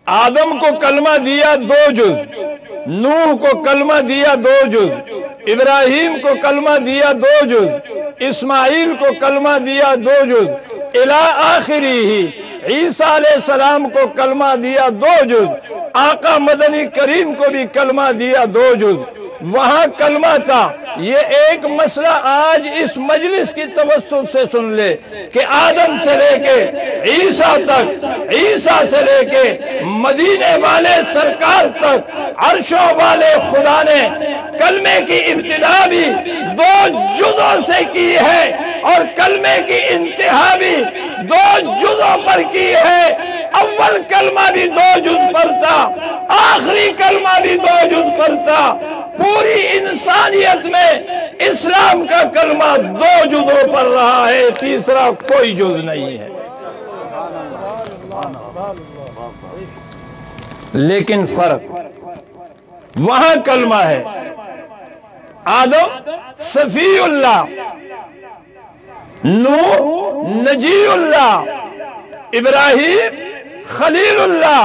आदम को कलमा दिया 2 जुज, नूह को कलमा दिया 2 जुज, इब्राहिम को कलमा दिया 2 जुज, इस्माइल को कलमा दिया 2 जुज, इला आखिरी ही ईसा अलैहिस्सलाम को कलमा दिया 2 जुज, आका मदनी करीम को भी कलमा दिया 2 जुज। वहां कलमा था। ये एक मसला आज इस मजलिस की तवज्जो से सुन ले कि आदम से लेके ईसा तक, ईसा से लेके मदीने वाले सरकार तक, अर्शों वाले खुदा ने कलमे की इब्तिदा भी 2 जुजों से की है और कलमे की इंतहा भी 2 जुजों पर की है। अव्वल कलमा भी 2 जुज पर था, आखिरी कलमा भी 2 जुज पर था। पूरी इंसानियत में इस्लाम का कलमा 2 जुजों पर रहा है, तीसरा कोई जुज नहीं है। लेकिन फर्क वहां कलमा है, आदम सफीउल्लाह, नूह नजीउल्लाह, इब्राहिम खलीलुल्लाह,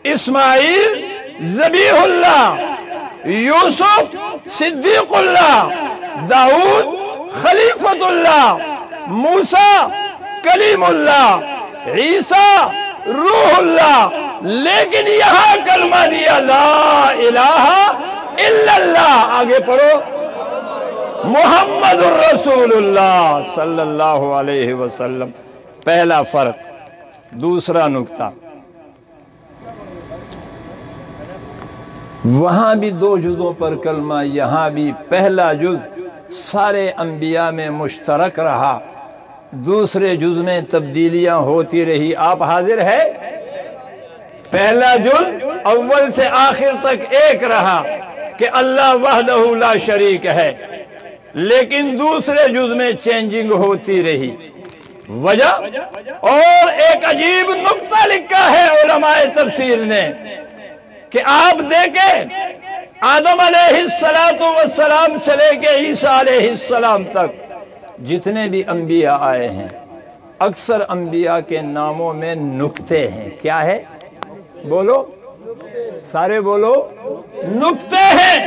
इस्माइल ज़बीहुल्लाह, यूसुफ सिद्दीकुल्लाह, दाऊद खलीफतुल्लाह, मूसा कलीमुल्लाह, ईसा रूहुल्लाह। लेकिन यहां कलमा दिया ला इलाहा इल्लल्लाह। आगे पढ़ो, मुहम्मदुर रसूलुल्लाह सल्लल्लाहु अलैहि वसल्लम। पहला फर्क। दूसरा नुक्ता, वहां भी 2 जुजों पर कलमा, यहां भी पहला जुज सारे अंबिया में मुश्तरक रहा, दूसरे जुज में तब्दीलियां होती रही। आप हाजिर है? पहला जुज अव्वल से आखिर तक एक रहा कि अल्लाह वहदहू ला शरीक है, लेकिन दूसरे जुज में चेंजिंग होती रही। वजह, और एक अजीब नुक्ता लिखा है उलमाए तफसीर ने कि आप देखें आदम अलैहिस्सलातु वस्सलाम से लेके ईसा अलैहिस्सलाम तक जितने भी अंबिया आए हैं, अक्सर अंबिया के नामों में नुक्ते हैं। क्या है? बोलो, सारे बोलो, नुक्ते हैं।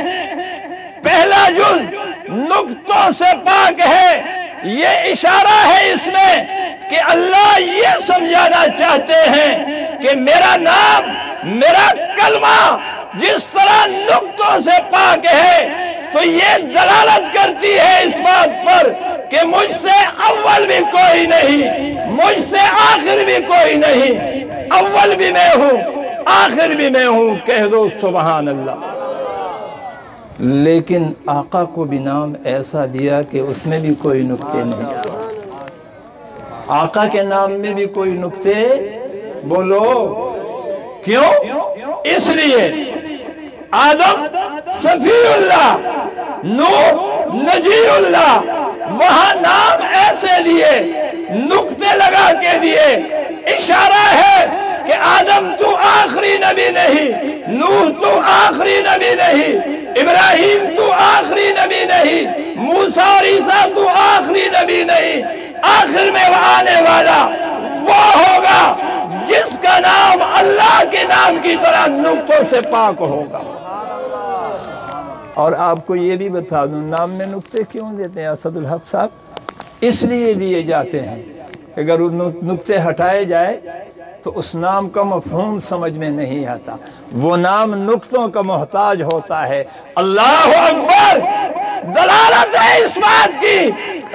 पहला जुज नुक्तों से पाक है। ये इशारा है इसमें कि अल्लाह ये समझाना चाहते हैं कि मेरा नाम, मेरा कलमा जिस तरह नुक्तों से पाक है, तो ये दलालत करती है इस बात पर कि मुझसे अव्वल भी कोई नहीं, मुझसे आखिर भी कोई नहीं। अव्वल भी मैं हूं, आखिर भी मैं हूं। कह दो सुभान अल्लाह। लेकिन आका को भी नाम ऐसा दिया कि उसमें भी कोई नुक्ते नहीं। आका के नाम में भी कोई नुक्ते, बोलो क्यों? इसलिए आदम सफीउल्लाह, नूह नजीउल्लाह, वहां नाम ऐसे दिए, नुक्ते लगा के दिए। इशारा है कि आदम तू आखिरी नबी नहीं, नूह तू आखिरी नबी नहीं, इब्राहिम तू आखिरी नबी नहीं, मूसा और ईसा तू आखिरी नबी नहीं। आखिर में आने वाला वो होगा जिसका नाम अल्लाह के नाम की तरह नुक्तों से पाक होगा। और आपको ये भी बता दूं, नाम में नुक्ते क्यों देते हैं असदुल हक साहब? इसलिए दिए जाते हैं अगर नुक्ते हटाए जाए तो उस नाम का मफहूम समझ में नहीं आता। वो नाम नुक्तों का मोहताज होता है। अल्लाह अकबर। दलालत है इस बात की,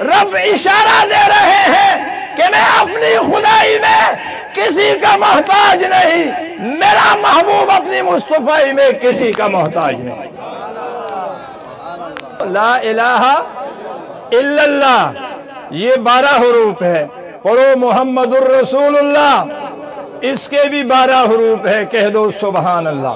रब इशारा दे रहे हैं कि मैं अपनी खुदाई में किसी का मोहताज नहीं, मेरा महबूब अपनी मुस्तफाई में किसी का मोहताज नहीं। ला इलाहा इल्लल्लाह ये 12 हुरूफ है। पढ़ो मुहम्मदुर रसूलुल्लाह, इसके भी 12 हुरूफ है। कह दो सुभान अल्लाह।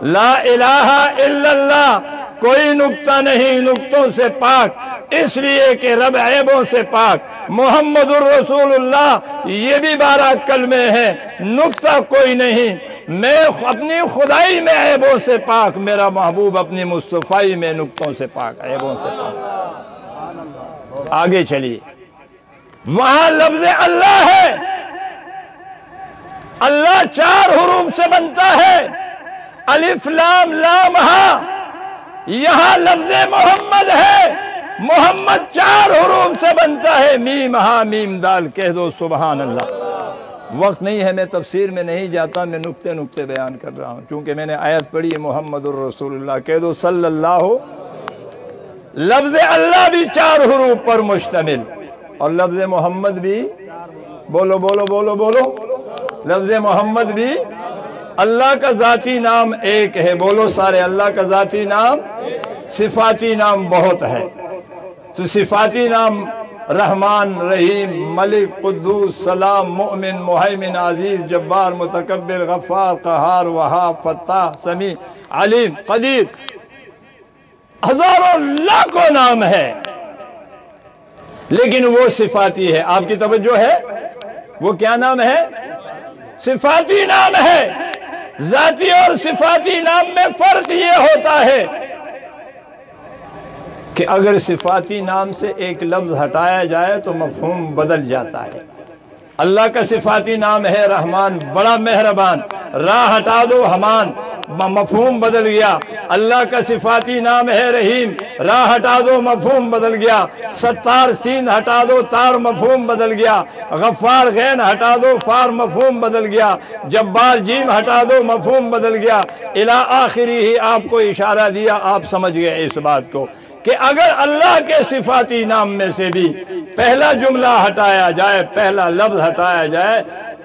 ला इलाहा इल्लल्लाह कोई नुक्ता नहीं, नुक्तों से पाक, इसलिए कि रब ऐबों से पाक। मुहम्मदुर रसूलुल्लाह ये भी 12 कलमे हैं, नुक्ता कोई नहीं। मैं अपनी खुदाई में ऐबों से पाक, मेरा महबूब अपनी मुस्तफाई में नुक्तों से पाक, ऐबों से पाक। आगे चलिए, वहां लफ्ज़ अल्लाह है, अल्लाह 4 हरूफ से बनता है, अलिफ लाम लाम हा। यहां लफ्ज मोहम्मद है, मोहम्मद 4 हरूफ से बनता है, मीम हा मीम दाल। कह दो सुबहान अल्लाह। वक्त नहीं है, मैं तफसीर में नहीं जाता, मैं नुक्ते नुक्ते बयान कर रहा हूँ, क्योंकि मैंने आयत पढ़ी है मोहम्मदुर रसूलुल्लाह। कह दो सल्लल्लाहु। लफ्ज अल्लाह भी 4 हरूफ पर मुश्तमिल, और लफ्ज मोहम्मद भी, बोलो बोलो बोलो बोलो, लफ्ज मोहम्मद भी। अल्लाह का ज़ाती नाम एक है, बोलो सारे, अल्लाह का ज़ाती नाम, सिफाती नाम बहुत है। तो सिफाती नाम रहमान, रहीम, मलिक, कुद्दूस, सलाम, मुअमिन, मुहैमिन, अजीज, जब्बार, मुतकब्बिर, गफ्फार, क़हार, वहाब, फत्ताह, समी, अलीम, कदीर, हजारों लाखों नाम है, लेकिन वो सिफाती है। आपकी तवज्जो है? वो क्या नाम है? सिफाती नाम है। जाती और सिफाती नाम में फर्क ये होता है कि अगर सिफाती नाम से एक लफ्ज हटाया जाए तो मफहूम बदल जाता है। अल्लाह का सिफाती नाम है रहमान, बड़ा मेहरबान, राह हटा दो हमान, मफहूम बदल गया। अल्लाह का सिफाती नाम है रहीम, राह हटा दो मफहूम बदल गया। सत्तार, सीन हटा दो तार, मफहूम बदल गया। गफ्फार, गैन हटा दो फार, मफहूम बदल गया। जब्बार, जीम हटा दो, मफहूम बदल गया। इला आखिरी ही आपको इशारा दिया, आप समझ गए इस बात को कि अगर अल्लाह के सिफाती नाम में से भी पहला जुमला हटाया जाए, पहला लफ्ज हटाया जाए,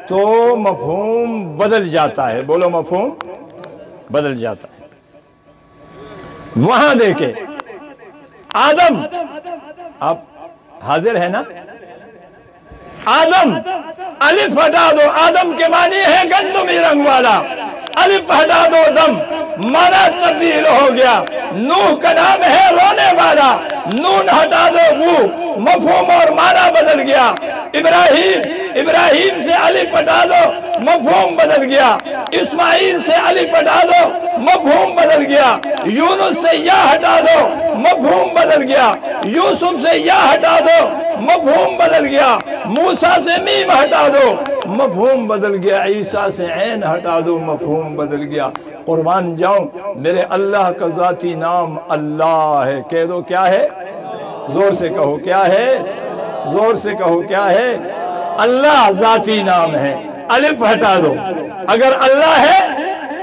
तो मफहूम बदल जाता है। बोलो, मफहूम बदल जाता है। वहां देखे आदम, आप हाजिर है ना? आदम, अलिफ हटा दो, आदम के मानी है गंदुमी रंग वाला, अलिफ हटा दो दम, माना तब्दील हो गया। नूह का नाम है रोने वाला, नून हटा दो वो, मफहूम और माना बदल गया। इब्राहिम, इब्राहिम से अलिफ हटा दो, मफहूम बदल गया। इस्माइल से अलिफ हटा दो, मफहूम बदल गया। यूनुस से या हटा दो, मफहूम बदल गया। यूसुफ से या हटा दो, मफहूम बदल गया। मूसा से मीम हटा दो, मफहूम बदल गया। ईसा से ऐन हटा दो, मफहूम बदल गया। कुर्बान जाऊं, मेरे अल्लाह का ज़ाती नाम अल्लाह है। कह दो क्या है? जोर से कहो क्या है? जोर से कहो क्या है? अल्लाह ज़ाती नाम है। अलिफ हटा दो, अगर अल्लाह है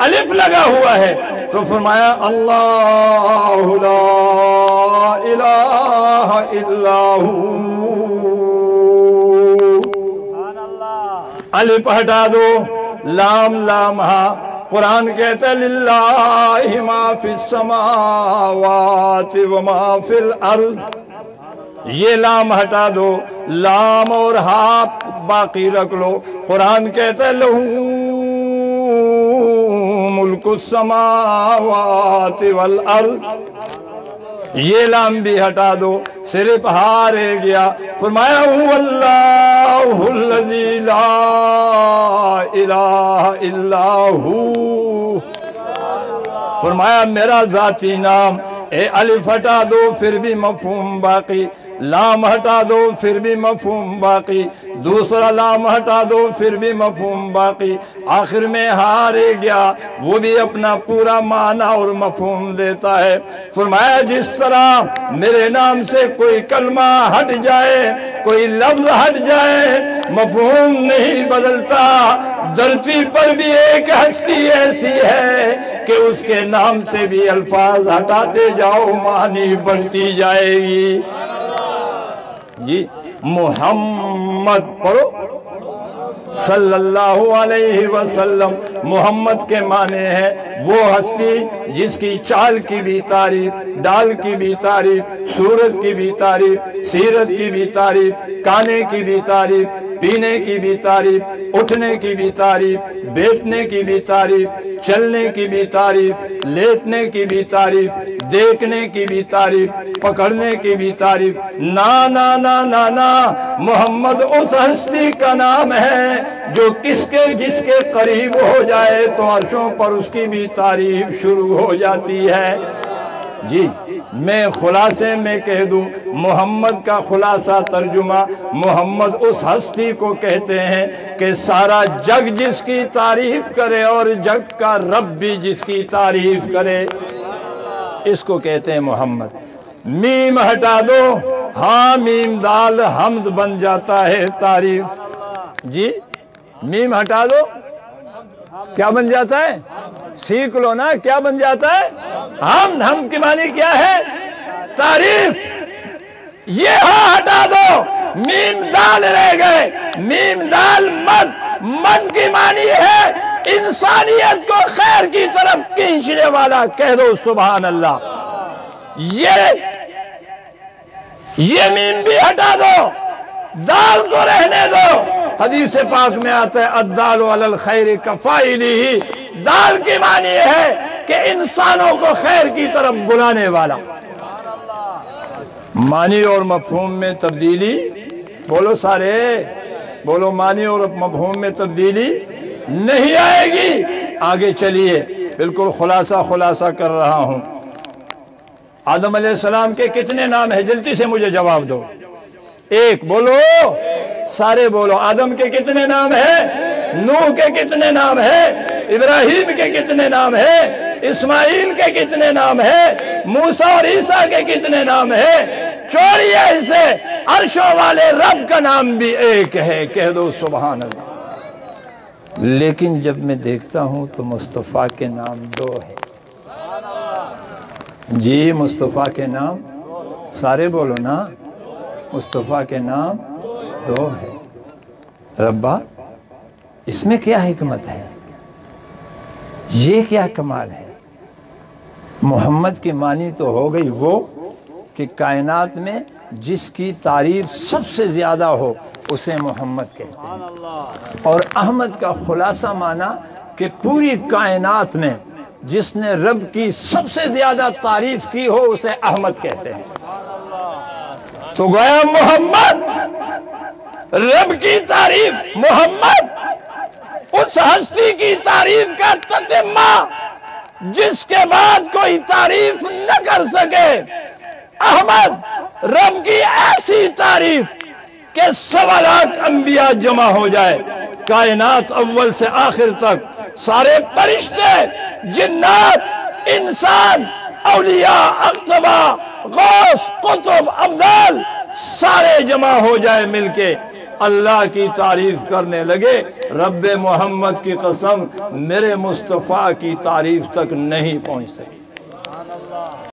अलिफ लगा हुआ है तो फरमाया अल्लाहु ला इलाहा इल्लाहु। अलिफ हटा दो, लाम लाम हा। कुरान कहता है लिल्लाहि मा फिस समावाति व मा फिल अर्द। ये लाम हटा दो, लाम और हा बाकी रख लो। कुरान कहता है लहू मुल्कुस समावाति वल अर्द। ये लाम भी हटा दो, सिर्फ हा रह गया। फरमाया हुवल्लाहुल्लज़ी ला इलाहा इल्ला हू। फरमाया मेरा ज़ाती नाम। ए अलिफ हटा दो फिर भी मफहूम बाकी, लाम हटा दो फिर भी मफहूम बाकी, दूसरा लाम हटा दो फिर भी मफहूम बाकी, आखिर में हार गया। वो भी अपना पूरा माना और मफहूम देता है। फरमाया जिस तरह मेरे नाम से कोई कलमा हट जाए, कोई लफ्ज हट जाए, मफहूम नहीं बदलता। धरती पर भी एक हस्ती ऐसी है कि उसके नाम से भी अल्फाज हटाते जाओ, मानी बढ़ती जाएगी। जी मोहम्मद पढ़ो सल्लल्लाहु अलैहि वसल्लम। मोहम्मद के माने हैं वो हस्ती जिसकी चाल की भी तारीफ, डाल की भी तारीफ, सूरत की भी तारीफ, सीरत की भी तारीफ, खाने की भी तारीफ, पीने की भी तारीफ, उठने की भी तारीफ, बैठने की भी तारीफ, चलने की भी तारीफ, लेटने की भी तारीफ, देखने की भी तारीफ, पकड़ने की भी तारीफ। ना ना ना ना ना, मोहम्मद उस हस्ती का नाम है जो किसके जिसके करीब हो जाए तो अर्शों पर उसकी भी तारीफ शुरू हो जाती है। جی میں خلاصے میں کہہ دوں، محمد کا خلاصہ ترجمہ، محمد اس ہستی کو کہتے ہیں کہ سارا جگ جس کی تعریف کرے اور جگ کا رب بھی جس کی تعریف کرے، اس کو کہتے ہیں محمد۔ میم ہٹا دو، ہاں میم دال حمد بن جاتا ہے تعریف۔ جی میم ہٹا دو کیا بن جاتا ہے؟ سیکھ لو نا، کیا بن جاتا ہے؟ حمد۔ حمد کی معنی کیا ہے؟ تعریف۔ یہ ہاں ہٹا دو، میم دال رہ گئے، میم دال مد۔ مد کی معنی ہے انسانیت کو خیر کی طرف کھینچنے والا، کہہ دو سبحان اللہ۔ یہ میم بھی ہٹا دو، دال کو رہنے دو۔ حدیث پاک میں آتا ہے الدال علی الخیر کفاعلہ، دال کی معنی ہے کہ انسانوں کو خیر کی طرف بلانے والا۔ معنی اور مفہوم میں تبدیلی، بولو سارے بولو، معنی اور مفہوم میں تبدیلی نہیں آئے گی۔ آگے چلیے، بالکل خلاصہ کر رہا ہوں۔ آدم علیہ السلام کے کتنے نام ہیں؟ جلدی سے مجھے جواب دو۔ ایک، بولو سارے بولو۔ آدم کے کتنے نام ہیں؟ نوح کے کتنے نام ہیں؟ ابراہیم کے کتنے نام ہیں؟ اسماعیل کے کتنے نام ہیں؟ موسیٰ اور عیسیٰ کے کتنے نام ہیں؟ چوڑیے اسے، عرشوں والے رب کا نام بھی ایک ہے، کہہ دو سبحان اللہ۔ لیکن جب میں دیکھتا ہوں تو مصطفیٰ کے نام دو ہیں۔ جی مصطفیٰ کے نام سارے بولو نا، مصطفیٰ کے نام دو ہے۔ ربا اس میں کیا حکمت ہے؟ یہ کیا کمال ہے؟ محمد کی معنی تو ہو گئی وہ کہ کائنات میں جس کی تعریف سب سے زیادہ ہو اسے محمد کہتے ہیں، اور احمد کا خلاصہ معنی کہ پوری کائنات میں جس نے رب کی سب سے زیادہ تعریف کی ہو اسے احمد کہتے ہیں۔ تو گویا محمد رب کی تعریف، محمد اس ہستی کی تعریف کا تتمہ جس کے بعد کوئی تعریف نہ کر سکے۔ احمد رب کی ایسی تعریف کہ 1.25 لاکھ انبیاء جمع ہو جائے، کائنات اول سے آخر تک، سارے فرشتے، جنات، انسان، اولیاء، اقطباء، غوث، قطب، ابدال، سارے جمع ہو جائے مل کے اللہ کی تعریف کرنے لگے، رب محمد کی قسم میرے مصطفیٰ کی تعریف تک نہیں پہنچ سکی۔